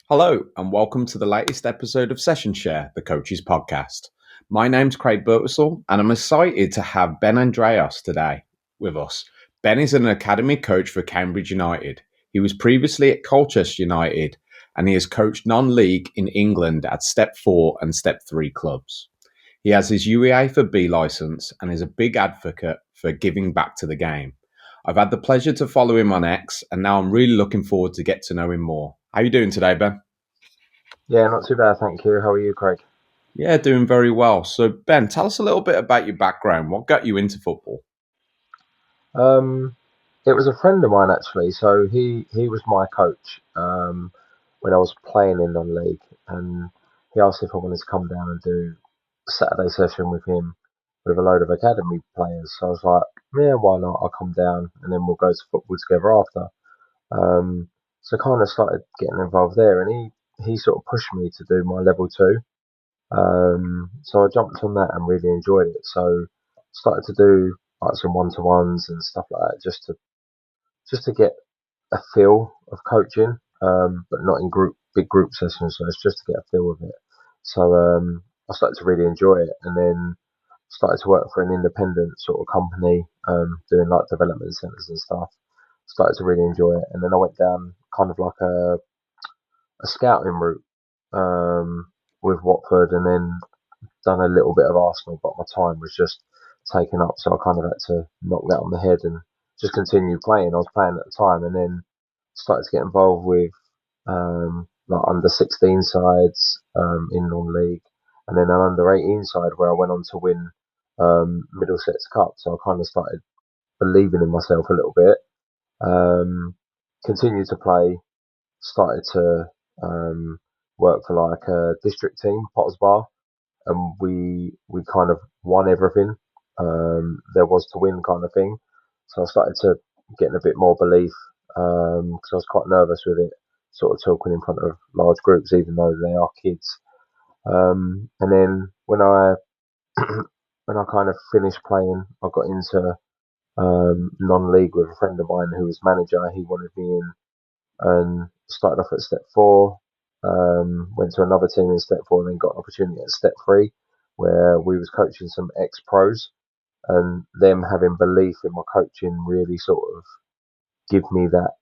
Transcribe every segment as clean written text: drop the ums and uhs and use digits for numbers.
Hello, and welcome to the latest episode of Session Share, the Coaches Podcast. My name's Craig Burtwhistle, and I'm excited to have Ben Andreos today with us. Ben is an academy coach for Cambridge United. He was previously at Colchester United, and he has coached non-league in England at Step 4 and Step 3 clubs. He has his UEFA B licence and is a big advocate for giving back to the game. I've had the pleasure to follow him on X, and now I'm really looking forward to get to know him more. How are you doing today, Ben? Yeah, not too bad, thank you. How are you, Craig? Yeah, doing very well. So, Ben, tell us a little bit about your background. What got you into football? Um, it was a friend of mine actually. So he was my coach when I was playing in non-league, and he asked if I wanted to come down and do a Saturday session with him with a load of academy players. So I was like, yeah, why not? I'll come down, and then we'll go to football together after. So kind of started getting involved there, and he sort of pushed me to do my level two. So I jumped on that and really enjoyed it. So started to do like some one-to-ones and stuff like that, just to get a feel of coaching, but not in big group sessions. So it's just to get a feel of it. So I started to really enjoy it, and then started to work for an independent sort of company, doing like development centers and stuff. Started to really enjoy it, and then I went down kind of like a scouting route with Watford, and then done a little bit of Arsenal, but my time was just taken up, so I kind of had to knock that on the head and just continue playing. I was playing at the time, and then started to get involved with like under 16 sides in non-league, and then an under 18 side where I went on to win Middlesex Cup. So I kind of started believing in myself a little bit. Um, Continued to play, started to um, work for like a district team, Potters Bar, and we kind of won everything there was to win, kind of thing. So I started to getting a bit more belief because I was quite nervous with it, sort of talking in front of large groups, even though they are kids. And then when I kind of finished playing, I got into non-league with a friend of mine who was manager. He wanted me in, and started off at step four. Went to another team in step four, and then got an opportunity at step three, where we was coaching some ex pros, and them having belief in my coaching really sort of give me that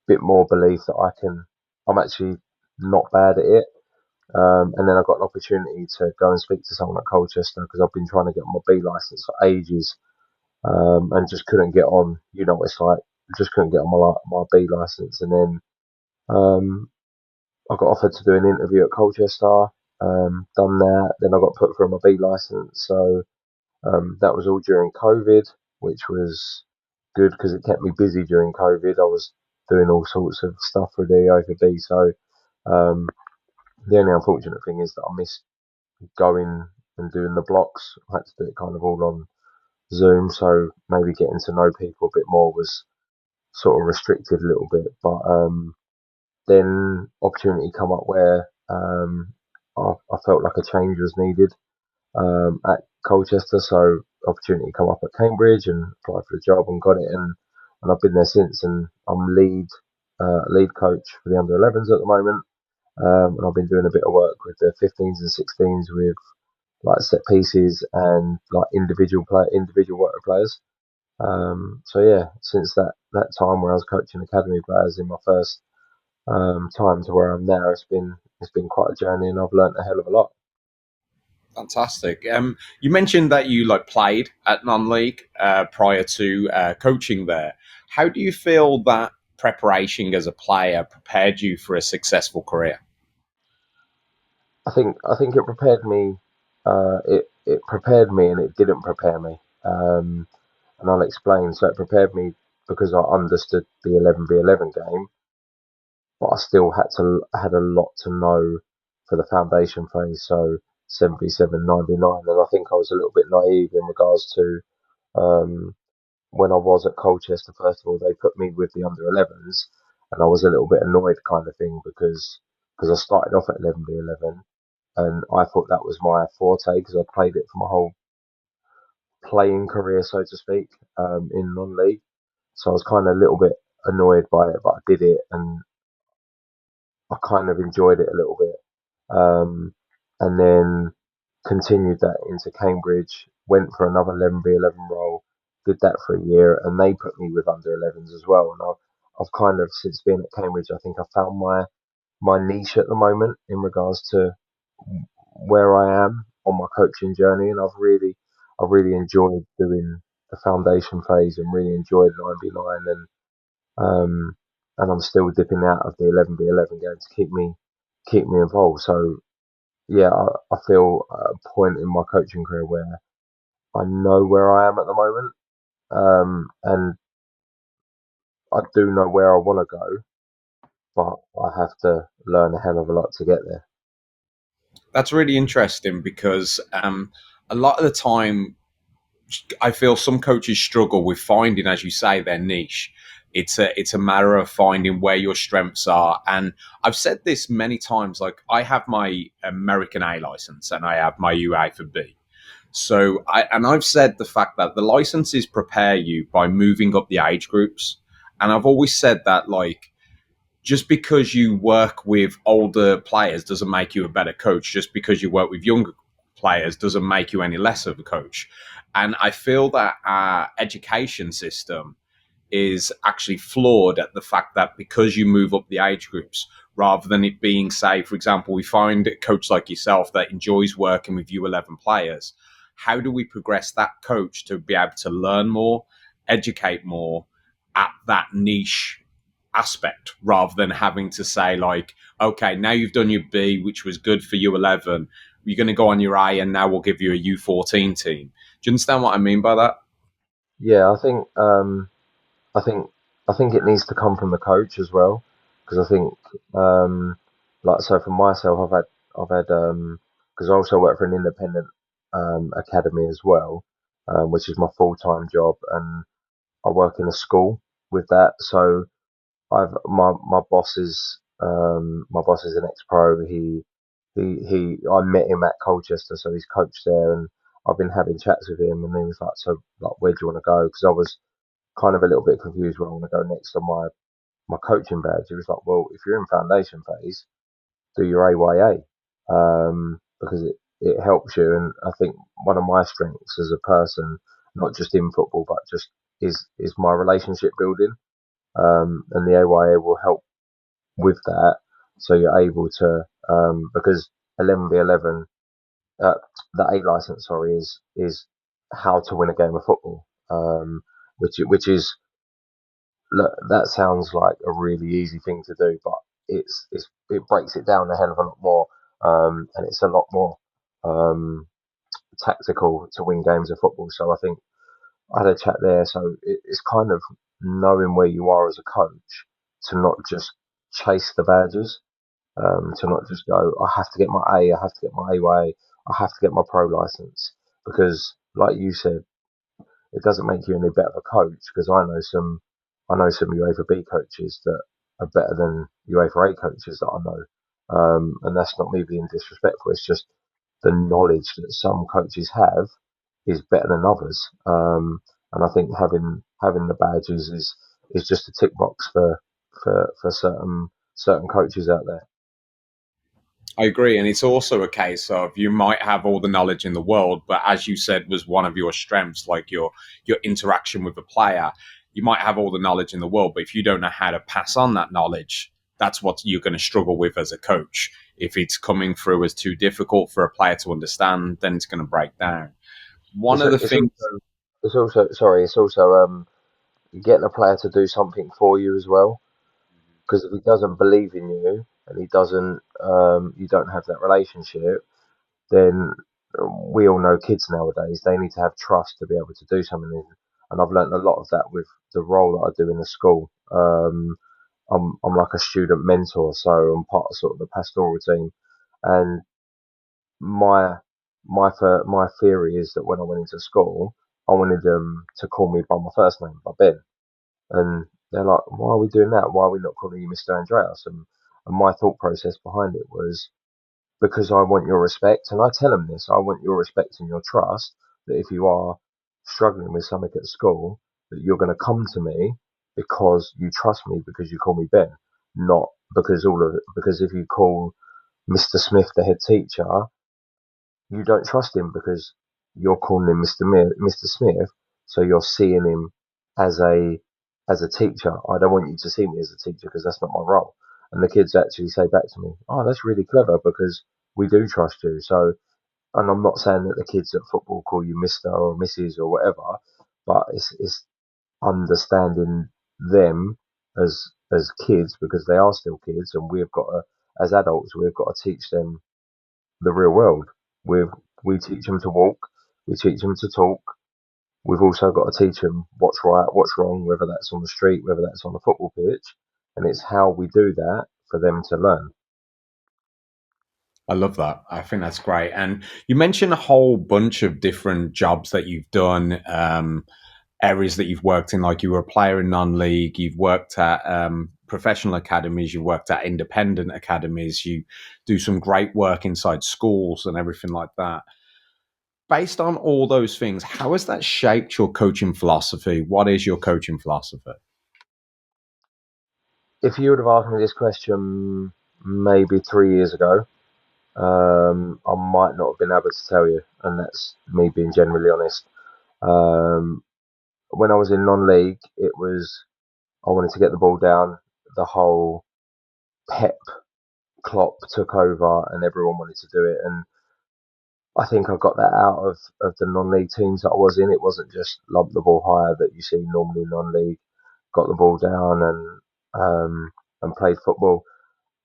bit more belief that I'm actually not bad at it. And then I got an opportunity to go and speak to someone at Colchester because I've been trying to get my B license for ages, and just couldn't get on. You know what it's like, just couldn't get on my B license, and then um, I got offered to do an interview at Colchester. Done that. Then I got put through my B license. So that was all during COVID, which was good because it kept me busy during COVID. I was doing all sorts of stuff with the over B. So um, the only unfortunate thing is that I missed going and doing the blocks. I had to do it kind of all on Zoom. So maybe getting to know people a bit more was sort of restricted a little bit. But then opportunity come up where I felt like a change was needed at Colchester, so opportunity come up at Cambridge and applied for the job and got it, and I've been there since, and I'm lead coach for the under 11s at the moment, and I've been doing a bit of work with the 15s and 16s with like set pieces and like individual work with players. So yeah, since that time where I was coaching academy players in my first time to where I'm now, it's been quite a journey, and I've learnt a hell of a lot. Fantastic. You mentioned that you played at non-league prior to coaching there. How do you feel that preparation as a player prepared you for a successful career? I think it prepared me. It prepared me, and it didn't prepare me. And I'll explain. So it prepared me because I understood the 11v11 game, but I still had a lot to know for the foundation phase. So 7v7, 9v9, and I think I was a little bit naive in regards to um, when I was at Colchester. First of all, they put me with the under 11s, and I was a little bit annoyed, kind of thing, because I started off at 11v11 and I thought that was my forte because I played it for my whole playing career, so to speak, in non-league. So I was kind of a little bit annoyed by it, but I did it, and I kind of enjoyed it a little bit. Um, and then continued that into Cambridge, went for another 11v11 role, did that for a year, and they put me with under 11s as well. And I've kind of, since being at Cambridge, I think I found my niche at the moment in regards to where I am on my coaching journey, and I've really enjoyed doing the foundation phase and really enjoyed 9v9 um, and I'm still dipping out of the 11v11 game to keep me involved. So yeah, I feel at a point in my coaching career where I know where I am at the moment, and I do know where I want to go, but I have to learn a hell of a lot to get there. That's really interesting because a lot of the time I feel some coaches struggle with finding, as you say, their niche. It's a matter of finding where your strengths are. And I've said this many times. Like I have my American A license and I have my UA for B. So I've said the fact that the licenses prepare you by moving up the age groups. And I've always said that like just because you work with older players doesn't make you a better coach. Just because you work with younger players doesn't make you any less of a coach. And I feel that our education system is actually flawed at the fact that because you move up the age groups, rather than it being, say, for example, we find a coach like yourself that enjoys working with U11 players. How do we progress that coach to be able to learn more, educate more at that niche aspect rather than having to say like, okay, now you've done your B, which was good for U11, you're going to go on your A, and now we'll give you a U14 team. Do you understand what I mean by that? Yeah, I think I think it needs to come from the coach as well, because I think like so for myself, I've had because I also work for an independent academy as well, which is my full-time job, and I work in a school with that. So my boss is an ex-pro. He I met him at Colchester, so he's coached there, and I've been having chats with him, and he was like, so like, where do you want to go? Because I was kind of a little bit confused where I want to go next on my coaching badge. He was like, well, if you're in foundation phase, do your AYA, because it helps you. And I think one of my strengths as a person, not just in football, but just is my relationship building. And the AYA will help with that. So you're able to, because 11v11, uh, the A license, sorry, is how to win a game of football. Which is, look, that sounds like a really easy thing to do, but it breaks it down a hell of a lot more, and it's a lot more um, tactical to win games of football. So I think I had a chat there. So it's kind of knowing where you are as a coach to not just chase the badges, to not just go, I have to get my A, I have to get my AYA, I have to get my pro license, because like you said, it doesn't make you any better of a coach, because I know some UEFA B coaches that are better than UEFA A coaches that I know, and that's not me being disrespectful. It's just the knowledge that some coaches have is better than others, and I think having the badges is just a tick box for certain coaches out there. I agree. And it's also a case of you might have all the knowledge in the world, but as you said, was one of your strengths, like your interaction with a player. You might have all the knowledge in the world, but if you don't know how to pass on that knowledge, that's what you're going to struggle with as a coach. If it's coming through as too difficult for a player to understand, then it's going to break down. One It's of the it's things also it's also getting a player to do something for you as well. Because if he doesn't believe in you and you don't have that relationship, then we all know kids nowadays, they need to have trust to be able to do something. And I've learned a lot of that with the role that I do in the school. I'm like a student mentor, so I'm part of sort of the pastoral team. And my my theory is that when I went into school, I wanted them to call me by my first name, by Ben. And they're like, why are we doing that? Why are we not calling you Mr. Andreas? And my thought process behind it was, because I want your respect. And I tell them this, I want your respect and your trust, that if you are struggling with something at school, that you're going to come to me because you trust me, because you call me Ben, not because if you call Mr. Smith the head teacher, you don't trust him because you're calling him Mr. Smith, so you're seeing him as a teacher. I don't want you to see me as a teacher because that's not my role. And the kids actually say back to me, "Oh, that's really clever because we do trust you." So, and I'm not saying that the kids at football call you Mister or Mrs. or whatever, but it's understanding them as kids because they are still kids, and as adults, we've got to teach them the real world. We we teach them to walk, we teach them to talk. We've also got to teach them what's right, what's wrong, whether that's on the street, whether that's on the football pitch, and it's how we do that for them to learn. I love that. I think that's great. And you mentioned a whole bunch of different jobs that you've done, areas that you've worked in, like you were a player in non-league, you've worked at professional academies, you've worked at independent academies, you do some great work inside schools and everything like that. Based on all those things, how has that shaped your coaching philosophy? What is your coaching philosophy? If you would have asked me this question maybe 3 years ago, I might not have been able to tell you, and that's me being generally honest. Um, when I was in non-league, it was I wanted to get the ball down. The whole Pep Klopp took over, and everyone wanted to do it. And I think I got that out of the non-league teams that I was in. It wasn't just lump the ball higher that you see normally in non-league. Got the ball down and played football.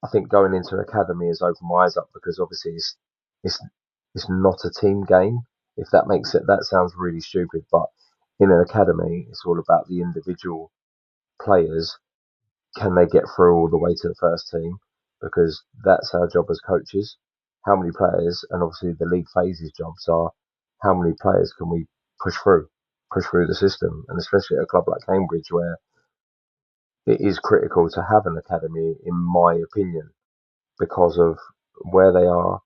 I think going into academy has opened my eyes up because obviously it's it's not a team game. If that makes it, that sounds really stupid, but in an academy, it's all about the individual players. Can they get through all the way to the first team? Because that's our job as coaches. How many players, and obviously the league phases jobs are how many players can we push through the system, and especially at a club like Cambridge where it is critical to have an academy, in my opinion, because of where they are.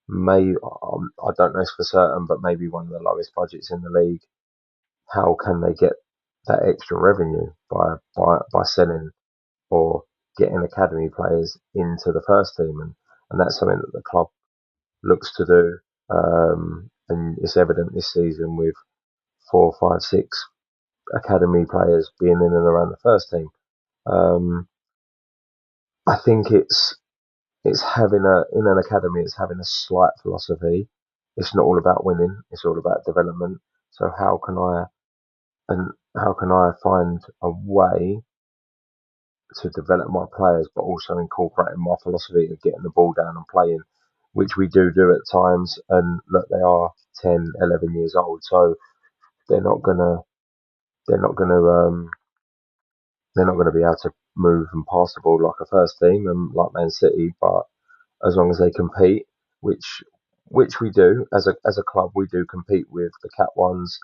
I don't know for certain, but maybe one of the lowest budgets in the league. How can they get that extra revenue by selling or getting academy players into the first team, and that's something that the club looks to do. And it's evident this season with 4, 5, 6 academy players being in and around the first team. Um, I think it's having a in an academy. It's having a slight philosophy. It's not all about winning. It's all about development. So how can I find a way to develop my players, but also incorporating my philosophy of getting the ball down and playing, which we do at times. And look, they are 10, 11 years old, so they're not gonna they're not gonna they're not gonna be able to move and pass the ball like a first team and like Man City. But as long as they compete, which which we do as a club, we do compete with the Cat Ones,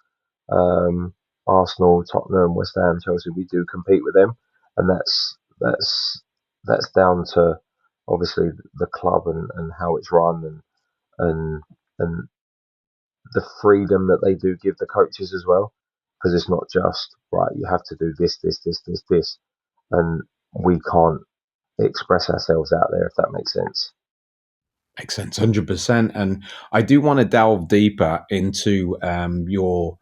um, Arsenal, Tottenham, West Ham, Chelsea. We do compete with them, and that's down to obviously the club and how it's run and and the freedom that they do give the coaches as well, because it's not just right. You have to do this, and we can't express ourselves out there if that makes sense. Makes sense, 100%. And I do want to delve deeper into your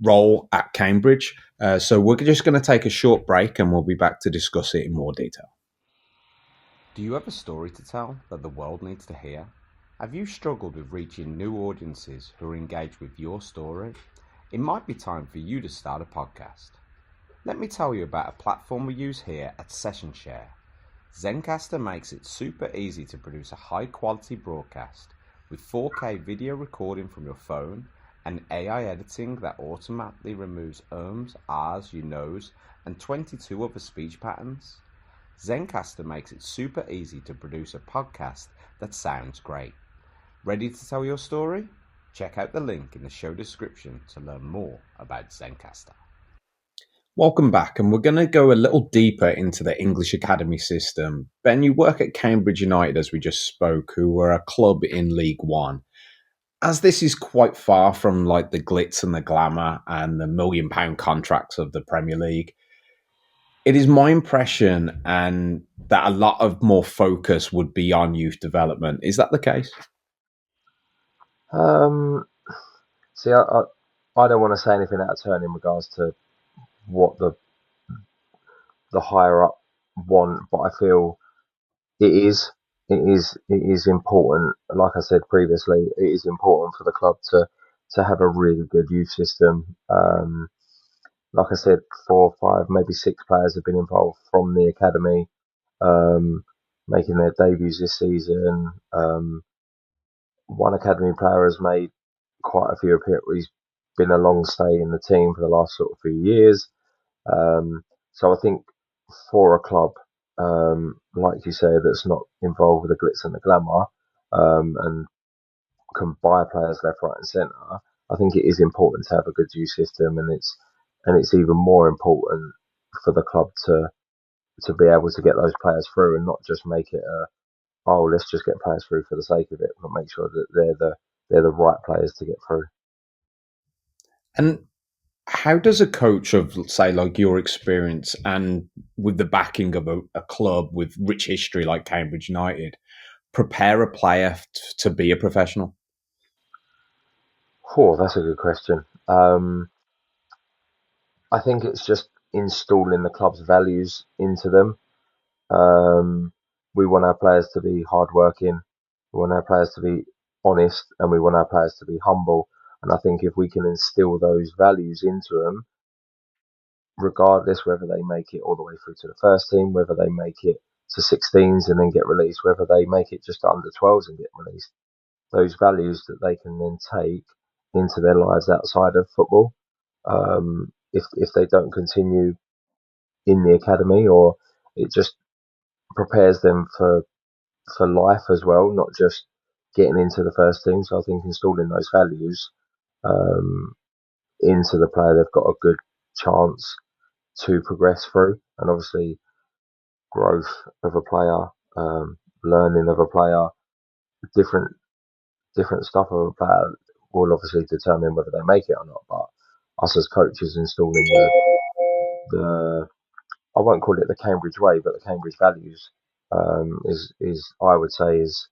role at Cambridge. So we're just going to take a short break and we'll be back to discuss it in more detail. Do you have a story to tell that the world needs to hear? Have you struggled with reaching new audiences who are engaged with your story? It might be time for you to start a podcast. Let me tell you about a platform we use here at Session Share. Zencaster makes it super easy to produce a high quality broadcast with 4K video recording from your phone and AI editing that automatically removes ums, ahs, you knows, and 22 other speech patterns. Zencaster makes it super easy to produce a podcast that sounds great. Ready to tell your story? Check out the link in the show description to learn more about Zencaster. Welcome back, and we're going to go a little deeper into the English Academy system. Ben, you work at Cambridge United, as we just spoke, who were a club in League One. As this is quite far from like the glitz and the glamour and the £1 million contracts of the Premier League, it is my impression, and that a lot of more focus would be on youth development. Is that the case? Um, See, I don't want to say anything out of turn in regards to what the higher up want, but I feel it is it is important. Like I said previously, it is important for the club to have a really good youth system. Like I said, 4, 5, maybe 6 players have been involved from the academy, um, making their debuts this season. One academy player has made quite a few appearances. He's been a long stay in the team for the last sort of few years. So I think for a club, like you say, that's not involved with the glitz and the glamour, and can buy players left, right, and centre, I think it is important to have a good youth system, and it's even more important for the club to be able to get those players through and not just make it a, oh, let's just get players through for the sake of it, but make sure that they're the right players to get through. And how does a coach of, say, like your experience and with the backing of a club with rich history like Cambridge United prepare a player to be a professional? Oh, that's a good question. I think it's just installing the club's values into them. Um, we want our players to be hardworking. We want our players to be honest, and we want our players to be humble. And I think if we can instill those values into them, regardless whether they make it all the way through to the first team, whether they make it to 16s and then get released, whether they make it just to under 12s and get released, those values that they can then take into their lives outside of football. If they don't continue in the academy, or it just prepares them for life as well, not just getting into the first team. So I think installing those values um, into the player, they've got a good chance to progress through, and obviously growth of a player, learning of a player, different different stuff of a player will obviously determine whether they make it or not. But us as coaches installing the I won't call it the Cambridge way, but the Cambridge values is I would say is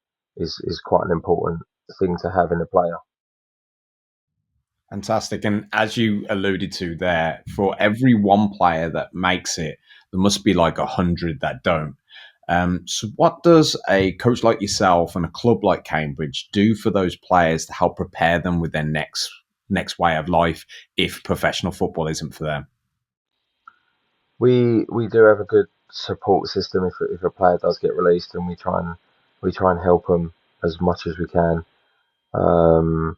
quite an important thing to have in a player. Fantastic. And as you alluded to there, for every one player that makes it, there must be like 100 that don't. So, what does a coach like yourself and a club like Cambridge do for those players to help prepare them with their next way of life if professional football isn't for them? We do have a good support system if a player does get released, and we try and help them as much as we can. Um,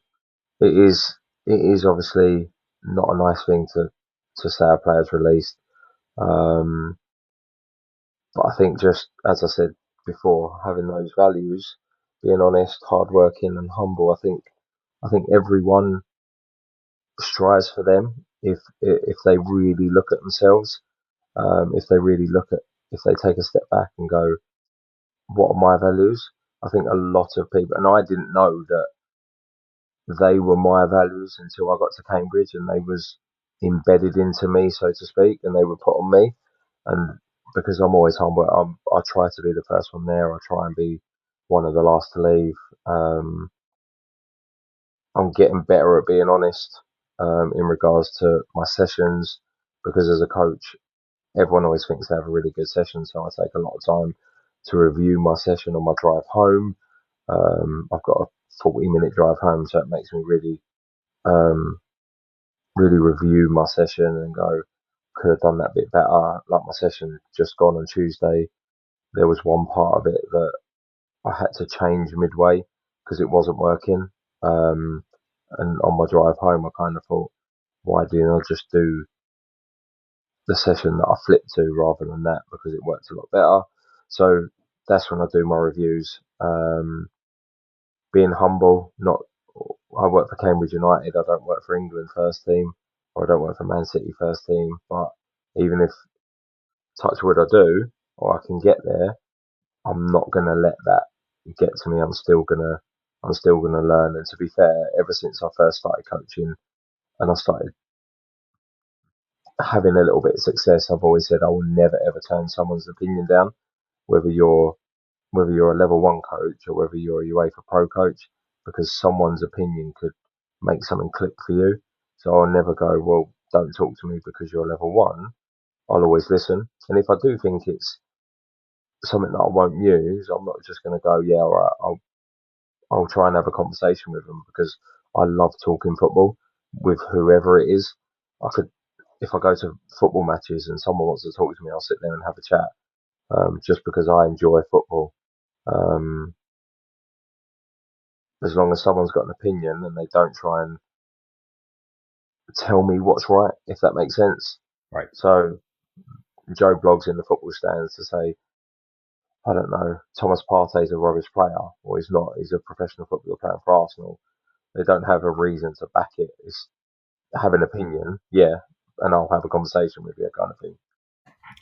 it is obviously not a nice thing to say a player's released. Um, but I think, just as I said before, having those values, being honest, hardworking, and humble, I think everyone strives for them if they really look at themselves. If they really look at if they take a step back and go, what are my values? I think a lot of people, and I didn't know that they were my values until I got to Cambridge, and they was embedded into me, so to speak, and they were put on me. And because I'm always humble, I try to be the first one there. I try and be one of the last to leave. Um, I'm getting better at being honest in regards to my sessions, because as a coach, everyone always thinks they have a really good session, so I take a lot of time to review my session on my drive home. I've got a 40-minute drive home, so it makes me um, really review my session and go, could have done that bit better. Like my session just gone on Tuesday, there was one part of it that I had to change midway because it wasn't working. Um, and on my drive home, I kind of thought, why didn't I just do the session that I flipped to rather than that, because it worked a lot better. So that's when I do my reviews. Being humble, not I work for Cambridge United. I don't work for England first team, or I don't work for Man City first team. But even if, touch wood, I do, or I can get there, I'm not gonna let that get to me. I'm still gonna learn. And to be fair, ever since I first started coaching and I started having a little bit of success, I've always said I will never ever turn someone's opinion down. whether you're a level one coach or whether you're a UEFA Pro coach, because someone's opinion could make something click for you. So I'll never go, well, don't talk to me because you're level one. I'll always listen. And if I do think it's something that I won't use, I'm not just going to go, yeah, all right, I'll try and have a conversation with them because I love talking football with whoever it is. I could, if I go to football matches and someone wants to talk to me, I'll sit there and have a chat, just because I enjoy football. Um, as long as someone's got an opinion and they don't try and tell me what's right, if that makes sense. Right. So Joe blogs in the football stands to say, I don't know, Thomas Partey's a rubbish player, or he's not. He's a professional footballer playing for Arsenal. They don't have a reason to back it. It's have an opinion, yeah, and I'll have a conversation with you, kind of thing.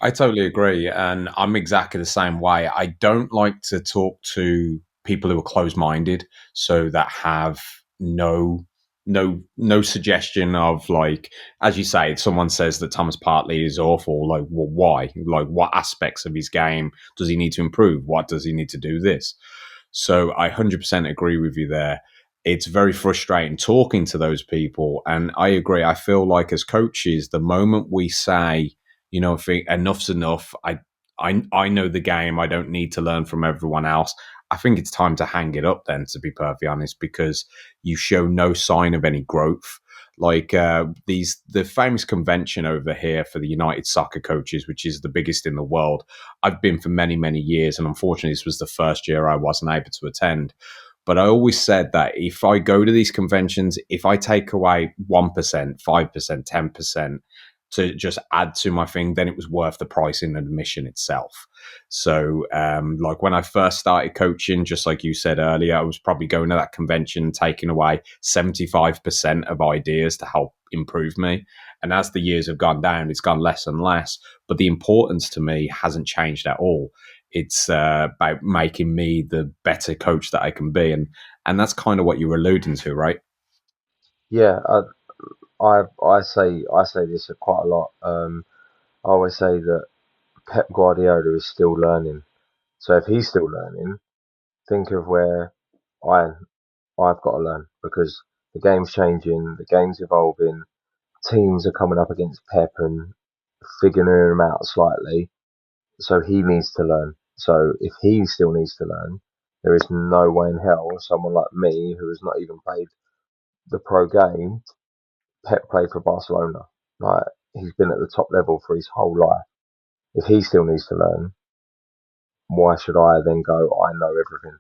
I totally agree, and I'm exactly the same way. I don't like to talk to people who are closed-minded, so that have no suggestion of, like, as you say, if someone says that Thomas Partey is awful, like, well, why? Like, what aspects of his game does he need to improve? What does he need to do this? So I 100% agree with you there. It's very frustrating talking to those people, and I agree. I feel like as coaches, the moment we say, if enough's enough. I know the game. I don't need to learn from everyone else. I think it's time to hang it up then, to be perfectly honest, because you show no sign of any growth. Like the famous convention over here for the United Soccer Coaches, which is the biggest in the world. I've been for many years, and unfortunately, this was the first year I wasn't able to attend. But I always said that if I go to these conventions, if I take away 1%, 5%, 10%, to just add to my thing, then it was worth the price in admission itself. So, like when I first started coaching, just like you said earlier, I was probably going to that convention, taking away 75% of ideas to help improve me. And as the years have gone down, it's gone less and less. But the importance to me hasn't changed at all. It's about making me the better coach that I can be, and that's kind of what you're alluding to, right? Yeah, I say this quite a lot. I always say that Pep Guardiola is still learning. So if he's still learning, think of where I I've got to learn, because the game's changing, the game's evolving, teams are coming up against Pep and figuring him out slightly. So he needs to learn. So if he still needs to learn, there is no way in hell someone like me, who has not even played the pro game, Pep played for Barcelona. Like, he's been at the top level for his whole life. If he still needs to learn, why should I then go, I know everything?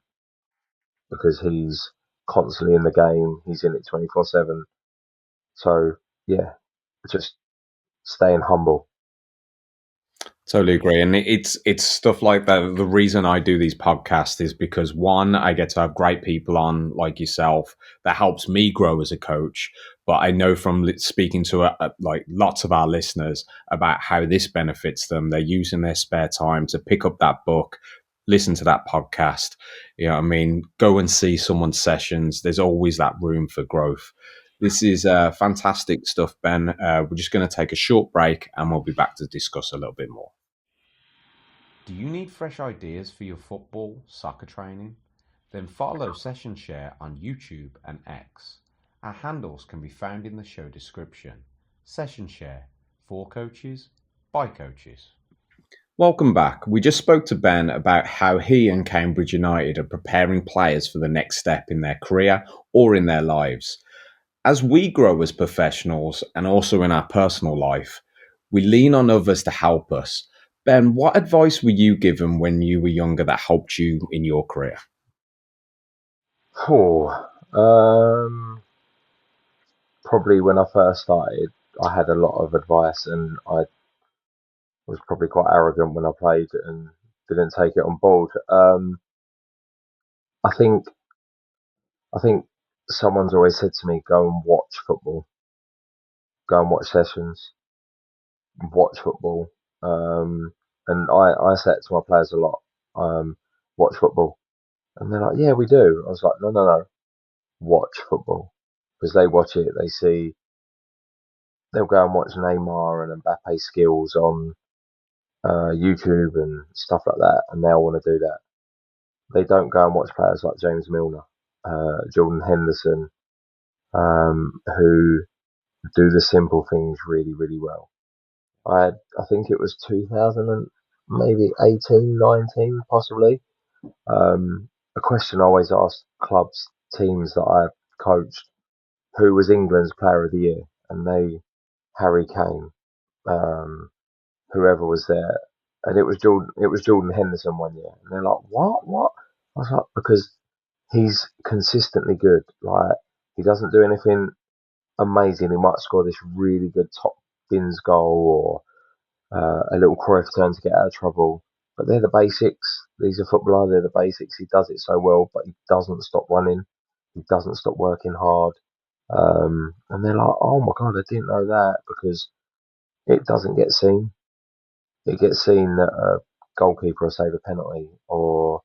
Because he's constantly in the game, he's in it 24/7. So, yeah, just staying humble. Totally agree, and it's stuff like that. The reason I do these podcasts is because, one, I get to have great people on like yourself that helps me grow as a coach. But I know from speaking to like lots of our listeners about how this benefits them. They're using their spare time to pick up that book, listen to that podcast. What I mean, go and see someone's sessions. There's always that room for growth. This is fantastic stuff, Ben. We're just going to take a short break, and we'll be back to discuss a little bit more. Do you need fresh ideas for your football, soccer training? Then follow Session Share on YouTube and X. Our handles can be found in the show description. Session Share, for coaches, by coaches. Welcome back. We just spoke to Ben about how he and Cambridge United are preparing players for the next step in their career or in their lives. As we grow as professionals and also in our personal life, we lean on others to help us. Ben, what advice were you given when you were younger that helped you in your career? Oh, um, probably when I first started, I had a lot of advice, and I was probably quite arrogant when I played and didn't take it on board. I think I think someone's always said to me, "Go and watch football, go and watch sessions, watch football." And I say it to my players a lot. Watch football, and they're like, "Yeah, we do." I was like, "No, no, no, watch football," because they watch it, they'll go and watch Neymar and Mbappe's skills on YouTube and stuff like that, and they all want to do that. They don't go and watch players like James Milner, Jordan Henderson, who do the simple things really, really well. I think it was 2000 and maybe 18, 19, possibly. A question I always ask clubs, teams that I coached, who was England's Player of the Year, and Harry Kane, um, whoever was there, and it was Jordan Henderson one year, and they're like, what? I was like, because he's consistently good. Like he doesn't do anything amazing. He might score this really good top bins goal or a little Cruyff turn to get out of trouble. But they're the basics. He's a footballer. They're the basics. He does it so well, but he doesn't stop running. He doesn't stop working hard. And they're like, oh my god, I didn't know that because it doesn't get seen. It gets seen that a goalkeeper will save a penalty, or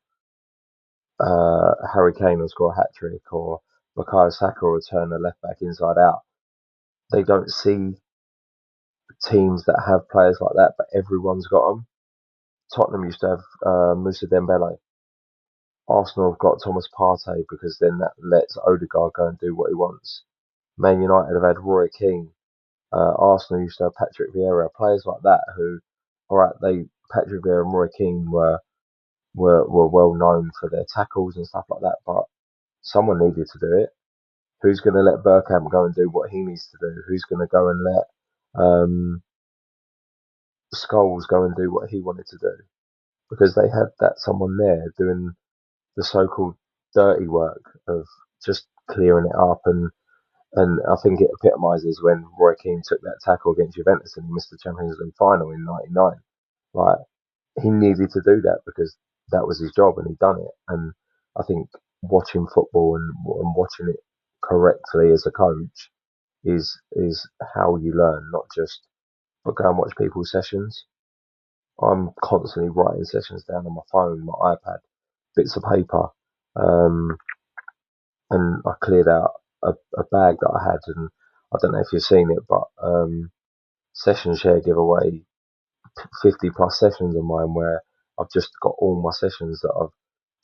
Harry Kane will score a hat trick, or Bukayo Saka will turn a left back inside out. They don't see teams that have players like that, but everyone's got them. Tottenham used to have Moussa Dembele. Arsenal have got Thomas Partey because then that lets Odegaard go and do what he wants. Man United have had Roy Keane. Arsenal used to have Patrick Vieira. Players like that who, all right, Patrick Vieira and Roy Keane were well known for their tackles and stuff like that, but someone needed to do it. Who's going to let Bergkamp go and do what he needs to do? Who's going to go and let Scholes go and do what he wanted to do? Because they had that someone there doing the so-called dirty work of just clearing it up, and I think it epitomises when Roy Keane took that tackle against Juventus and he missed the Champions League final in '99. Like he needed to do that because that was his job and he'd done it. And I think watching football and watching it correctly as a coach is how you learn, not just but go and watch people's sessions. I'm constantly writing sessions down on my phone, my iPad, bits of paper, um, and I cleared out a bag that I had, and I don't know if you've seen it, but Session Share give away 50 plus sessions of mine where I've just got all my sessions that I've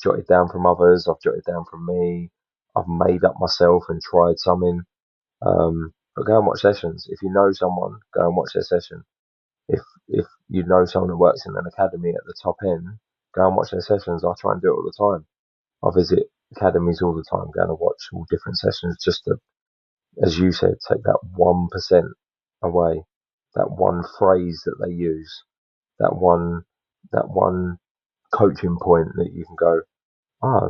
jotted down from others, I've jotted down from me, I've made up myself and tried something. But go and watch sessions. If you know someone, go and watch their session. If you know someone who works in an academy at the top end, go and watch their sessions. I try and do it all the time. I visit academies all the time, going to watch all different sessions just to, as you said, take that 1% away, that one phrase that they use, that one that one coaching point that you can go,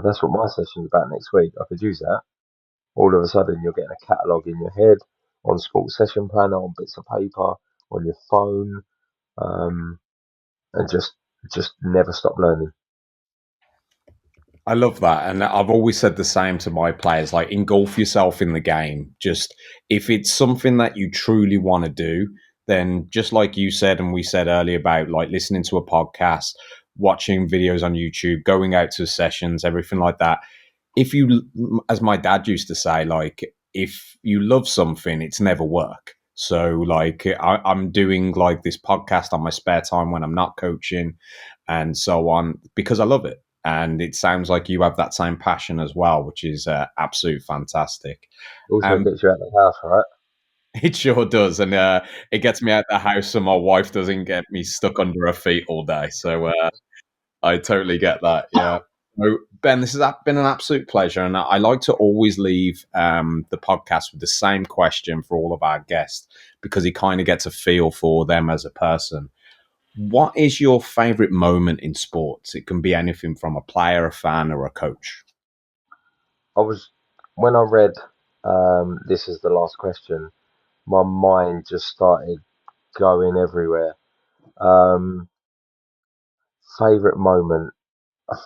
that's what my session's about next week. I could use that. All of a sudden, you're getting a catalogue in your head, on sports session planner, on bits of paper, on your phone, um, and just never stop learning. I love that. And I've always said the same to my players, like engulf yourself in the game. Just if it's something that you truly want to do, then just like you said, and we said earlier about like listening to a podcast, watching videos on YouTube, going out to sessions, everything like that. If you, as my dad used to say, like, if you love something, it's never work. So like I'm doing like this podcast on my spare time when I'm not coaching and so on because I love it. And it sounds like you have that same passion as well, which is absolute fantastic. Also Um, gets you out of the house, right? It sure does, and it gets me out the house, so my wife doesn't get me stuck under her feet all day. So I totally get that. Yeah. So, Ben, this has been an absolute pleasure, and I like to always leave the podcast with the same question for all of our guests because he kind of gets a feel for them as a person. What is your favorite moment in sports? It can be anything from a player, a fan, or a coach. I was when I read this is the last question, my mind just started going everywhere. Um, favorite moment, I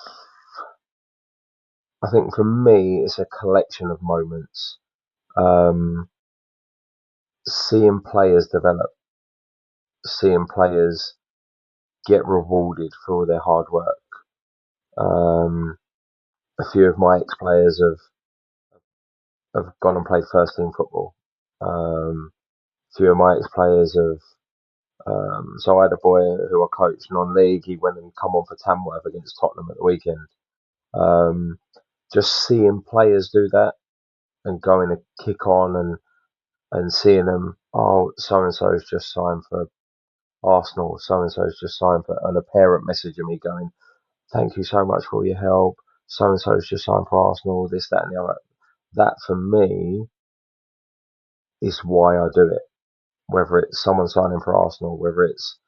think for me, it's a collection of moments. Um, seeing players develop, seeing players get rewarded for all their hard work. Um, a few of my ex-players have gone and played first team football. A few of my ex-players So I had a boy who I coached non-league. He went and come on for Tamworth against Tottenham at the weekend. Um, just seeing players do that and going to kick on and seeing them, oh, so and so's just signed for Arsenal, so and so's just signed for, and a parent messaging me going, thank you so much for all your help. So and so's just signed for Arsenal, this, that, and the other. That for me is why I do it. Whether it's someone signing for Arsenal, whether it's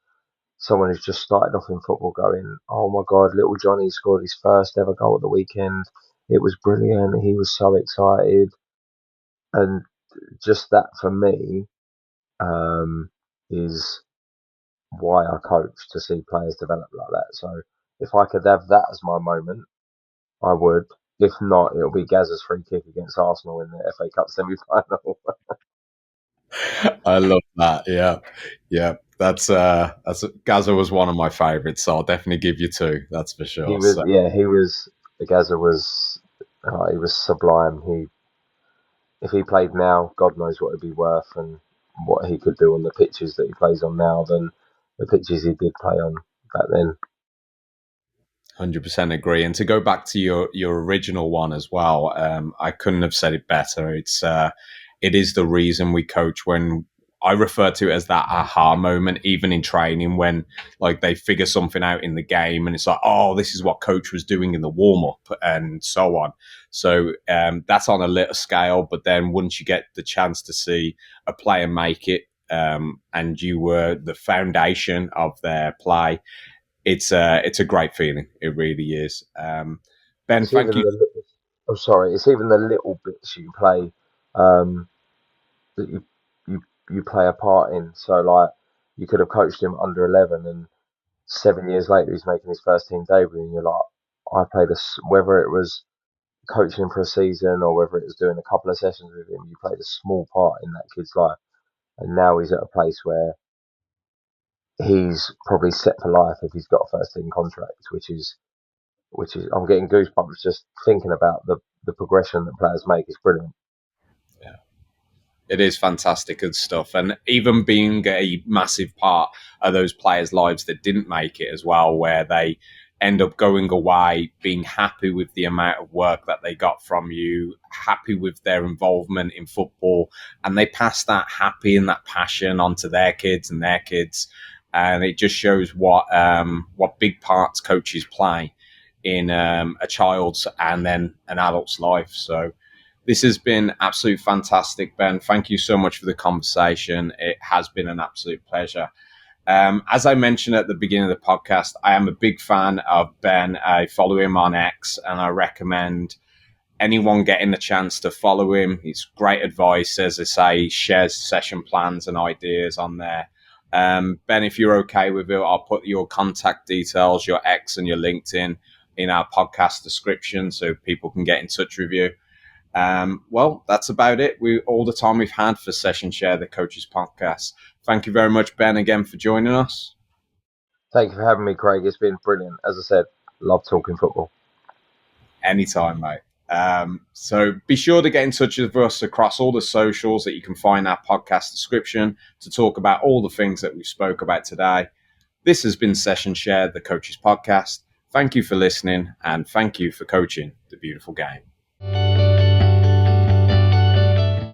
someone who's just started off in football going, oh my God, little Johnny scored his first ever goal at the weekend. It was brilliant. He was so excited. And just that for me is why I coach, to see players develop like that. So if I could have that as my moment, I would. If not, it'll be Gazza's free kick against Arsenal in the FA Cup semi-final. I love that. Yeah, yeah. That's Gaza was one of my favorites, so I'll definitely give you two. That's for He sure. was, So yeah, he was. Gazza was, he was sublime. If he played now, God knows what it'd be worth and what he could do on the pitches that he plays on now than the pitches he did play on back then. 100% agree. And to go back to your original one as well, I couldn't have said it better. It is the reason we coach. When I refer to it as that aha moment, even in training, when like they figure something out in the game, and it's like, oh, this is what coach was doing in the warm up, and so on. So that's on a little scale. But then once you get the chance to see a player make it, and you were the foundation of their play, it's a great feeling. It really is. Ben, It's thank even you. the I'm sorry, it's even the little bits you play um, that you you play a part in. So like you could have coached him under 11, and 7 years later he's making his first team debut, and you're like, I played whether it was coaching him for a season or whether it was doing a couple of sessions with him, you played a small part in that kid's life, and now he's at a place where he's probably set for life if he's got a first team contract, which is I'm getting goosebumps just thinking about the progression that players make. Is brilliant. Yeah, it is fantastic and stuff. And even being a massive part of those players' lives that didn't make it as well, where they end up going away, being happy with the amount of work that they got from you, happy with their involvement in football, and they pass that happy and that passion onto their kids and their kids. And it just shows what big parts coaches play in a child's and then an adult's life. So this has been absolutely fantastic, Ben. Thank you so much for the conversation. It has been an absolute pleasure. As I mentioned at the beginning of the podcast, I am a big fan of Ben. I follow him on X, and I recommend anyone getting the chance to follow him. He's great advice. As I say, he shares session plans and ideas on there. Ben, if you're okay with it, I'll put your contact details, your X and your LinkedIn in our podcast description so people can get in touch with you. Well, that's about it. All the time we've had for Session Share, the Coaches Podcast. Thank you very much, Ben, again for joining us. Thank you for having me, Craig. It's been brilliant. As I said, love talking football. Anytime, mate. So be sure to get in touch with us across all the socials that you can find our podcast description to talk about all the things that we spoke about today. This has been Session Share, the Coaches Podcast. Thank you for listening, and thank you for coaching the beautiful game.